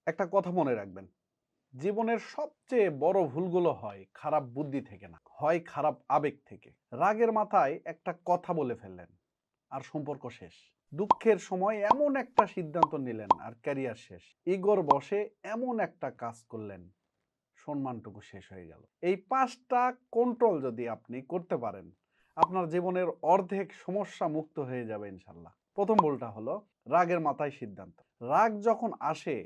একটা কথা মনে রাখবেন, জীবনের সবচেয়ে বড় ভুলগুলো হয় খারাপ বুদ্ধি থেকে না, হয় খারাপ আবেগ থেকে। রাগের মাথায় একটা কথা বলে ফেললেন আর সম্পর্ক শেষ। দুঃখের সময় এমন একটা সিদ্ধান্ত নিলেন আর ক্যারিয়ার শেষ। ইগোর বশে এমন একটা কাজ করলেন, সম্মানটুকু শেষ হয়ে গেল। এই 5টা কন্ট্রোল যদি আপনি করতে পারেন, আপনার জীবনের অর্ধেক সমস্যা মুক্ত হয়ে যাবে ইনশাল্লাহ। প্রথম ভুলটা হলো রাগের মাথায় সিদ্ধান্ত। রাগ যখন আসে,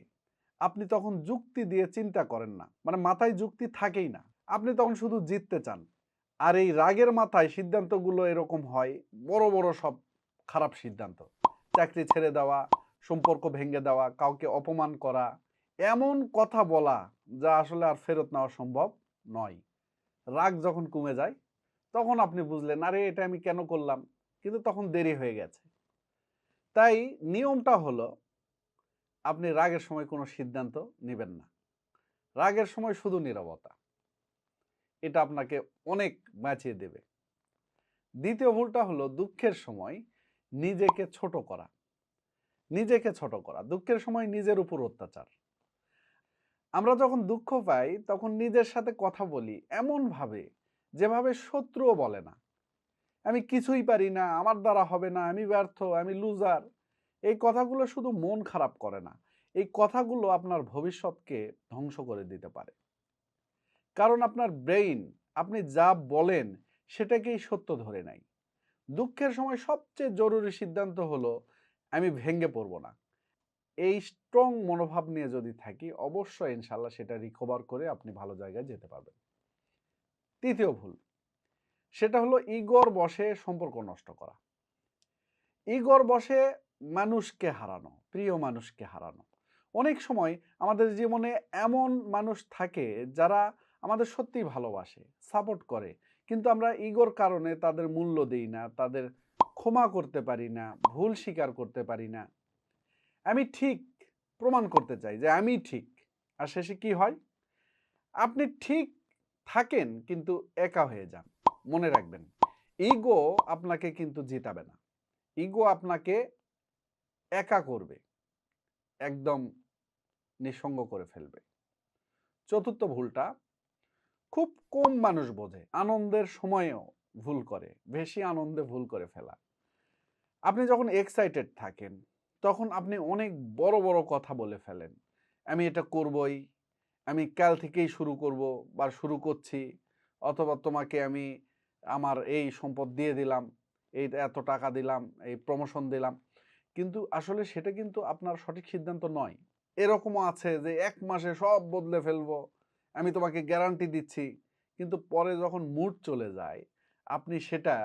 আপনি তখন যুক্তি দিয়ে চিন্তা করেন না, মানে মাথায় যুক্তি থাকেই না। আপনি তখন শুধু জিততে চান। আর এই রাগের মাথায় সিদ্ধান্তগুলো এরকম হয়, বড় বড় সব খারাপ সিদ্ধান্ত। চাকরি ছেড়ে দেওয়া, সম্পর্ক ভেঙে দেওয়া, কাউকে অপমান করা, এমন কথা বলা যা আসলে আর ফেরত নেওয়া সম্ভব নয়। রাগ যখন কমে যায়, তখন আপনি বুঝলেন আরে এটা আমি কেন করলাম, কিন্তু তখন দেরি হয়ে গেছে। তাই নিয়মটা হলো, আপনি রাগের সময় কোনো সিদ্ধান্ত নেবেন না। রাগের সময় শুধু নীরবতা। এটা আপনাকে অনেক বাঁচিয়ে দেবে। দ্বিতীয় ভুলটা হলো দুঃখের সময় নিজেকে ছোট করা। নিজেকে ছোট করা, দুঃখের সময় নিজের উপর অত্যাচার। আমরা যখন দুঃখ পাই তখন নিজের সাথে কথা বলি এমন ভাবে, যেভাবে শত্রুও বলে না। আমি কিছুই পারি না, আমার দ্বারা হবে না, আমি ব্যর্থ, আমি লুজার। এই কথাগুলো শুধু মন খারাপ করে না, এই কথাগুলো আপনার ভবিষ্যৎকে ধ্বংস করে দিতে পারে। কারণ আপনার ব্রেইন আপনি যা বলেন সেটাকেই সত্য ধরে নেয়। দুঃখের সময় সবচেয়ে জরুরি সিদ্ধান্ত হলো আমি ভেঙে পড়ব না। এই স্ট্রং মনোভাব নিয়ে যদি থাকি, অবশ্যই ইনশাল্লাহ সেটা রিকভার করে আপনি ভালো জায়গায় যেতে পারবেন। তৃতীয় ভুল, সেটা হলো ইগোর বশে সম্পর্ক নষ্ট করা। ইগোর বশে মানুষকে হারানো, প্রিয় মানুষকে হারানো। অনেক সময় আমাদের জীবনে এমন মানুষ থাকে যারা আমাদের সত্যিই ভালোবাসে, সাপোর্ট করে, কিন্তু আমরা ইগোর কারণে তাদের মূল্য দিই না, তাদের ক্ষমা করতে পারি না, ভুল স্বীকার করতে পারি না। আমি ঠিক প্রমাণ করতে চাই যে আমি ঠিক। আর শেষে কি হয়? আপনি ঠিক থাকেন কিন্তু একা হয়ে যান। মনে রাখবেন, ইগো আপনাকে কিন্তু জিতাবে না। ইগো আপনাকে একা করবে, একদম নিঃসঙ্গ করে ফেলবে। চতুর্থ ভুলটা খুব কম মানুষ বোঝে, আনন্দের সময়েও ভুল করে, বেশি আনন্দে ভুল করে ফেলা। আপনি যখন এক্সাইটেড থাকেন তখন আপনি অনেক বড় বড় কথা বলে ফেলেন। আমি এটা করবই, আমি কাল থেকেই শুরু করব বা শুরু করছি, অথবা তোমাকে আমি আমার এই সম্পদ দিয়ে দিলাম, এই এত টাকা দিলাম, এই প্রমোশন দিলাম। কিন্তু আসলে সেটা কিন্তু আপনার সঠিক সিদ্ধান্ত নয়। এরকমও আছে যে 1 মাসে সব বদলে ফেলবো, আমি তোমাকে গ্যারান্টি দিচ্ছি। কিন্তু পরে যখন মুড চলে যায়, আপনি সেটা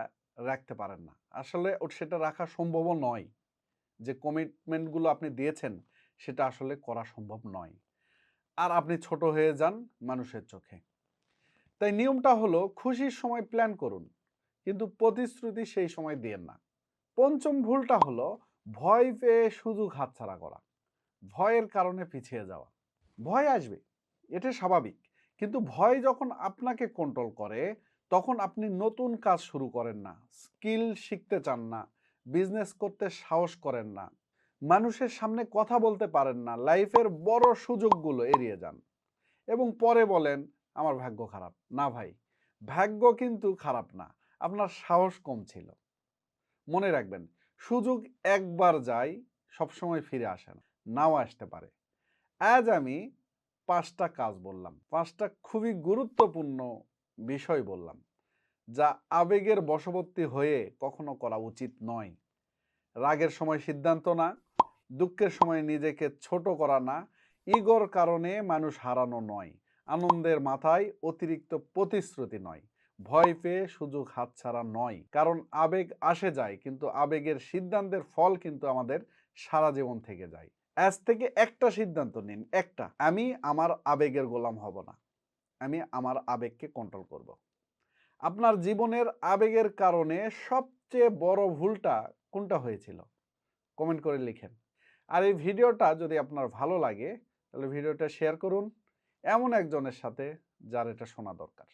রাখতে পারেন না। আসলে সেটা রাখা সম্ভবও নয়। যে কমিটমেন্টগুলো আপনি দিয়েছেন সেটা আসলে করা সম্ভব নয়। আর আপনি ছোট হয়ে যান মানুষের চোখে। তাই নিয়মটা হলো খুশির সময় প্ল্যান করুন, কিন্তু প্রতিশ্রুতি সেই সময় দিয়েন না। পঞ্চম ভুলটা হলো ভয় পেয়ে সুযোগ হাতছাড়া করা। ভয়ের কারণে পিছিয়ে যাওয়া। ভয় আসবে, এটা স্বাভাবিক। কিন্তু ভয় যখন আপনাকে কন্ট্রোল করে, তখন আপনি নতুন কাজ শুরু করেন না, স্কিল শিখতে চান না, বিজনেস করতে সাহস করেন না, মানুষের সামনে কথা বলতে পারেন না, লাইফের বড় সুযোগগুলো এড়িয়ে যান এবং পরে বলেন আমার ভাগ্য খারাপ। না ভাই, ভাগ্য কিন্তু খারাপ না, আপনার সাহস কম ছিল। মনে রাখবেন, সুযোগ একবার যায়, সবসময় ফিরে আসে না, নাও আসতে পারে। আজ আমি 5টা কাজ বললাম, 5টা খুবই গুরুত্বপূর্ণ বিষয় বললাম, যা আবেগের বশবর্তী হয়ে কখনো করা উচিত নয়। রাগের সময় সিদ্ধান্ত না, দুঃখের সময় নিজেকে ছোট করা না, ইগোর কারণে মানুষ হারানো নয়, আনন্দের মাথায় অতিরিক্ত প্রতিশ্রুতি নয়, ভয় পেয়ে সুযোগ হাতছাড়া নয়। কারণ আবেগ আসে যায়, কিন্তু আবেগের সিদ্ধান্তের ফল কিন্তু আমাদের সারা জীবন থেকে যায়। আজ থেকে একটা সিদ্ধান্ত নিন, একটা, আমি আমার আবেগের গোলাম হব না, আমি আমার আবেগকে কন্ট্রোল করব। আপনার জীবনের আবেগের কারণে সবচেয়ে বড় ভুলটা কোনটা হয়েছিল? কমেন্ট করে লিখেন। আর এই ভিডিওটা যদি আপনার ভালো লাগে, তাহলে ভিডিওটা শেয়ার করুন এমন একজনের সাথে যার এটা শোনা দরকার।